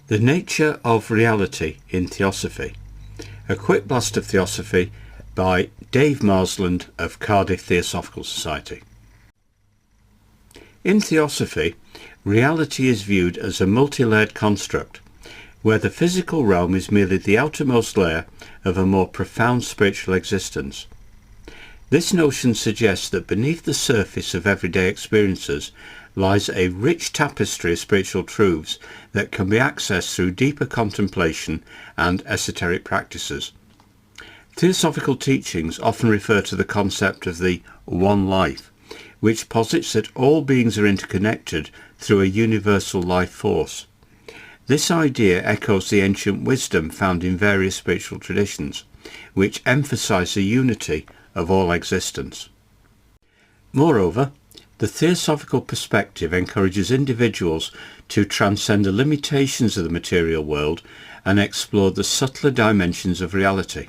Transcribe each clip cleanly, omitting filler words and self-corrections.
The Nature of Reality in Theosophy. A quick blast of Theosophy by Dave Marsland of Cardiff Theosophical Society. In Theosophy, reality is viewed as a multi-layered construct, where the physical realm is merely the outermost layer of a more profound spiritual existence. This notion suggests that beneath the surface of everyday experiences lies a rich tapestry of spiritual truths that can be accessed through deeper contemplation and esoteric practices. Theosophical teachings often refer to the concept of the one life, which posits that all beings are interconnected through a universal life force. This idea echoes the ancient wisdom found in various spiritual traditions, which emphasize the unity of all existence. Moreover, the theosophical perspective encourages individuals to transcend the limitations of the material world and explore the subtler dimensions of reality.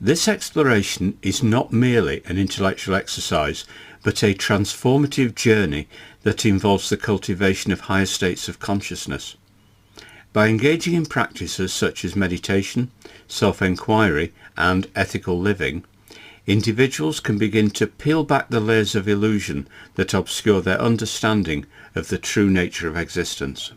This exploration is not merely an intellectual exercise, but a transformative journey that involves the cultivation of higher states of consciousness. By engaging in practices such as meditation, self-inquiry, and ethical living, individuals can begin to peel back the layers of illusion that obscure their understanding of the true nature of existence.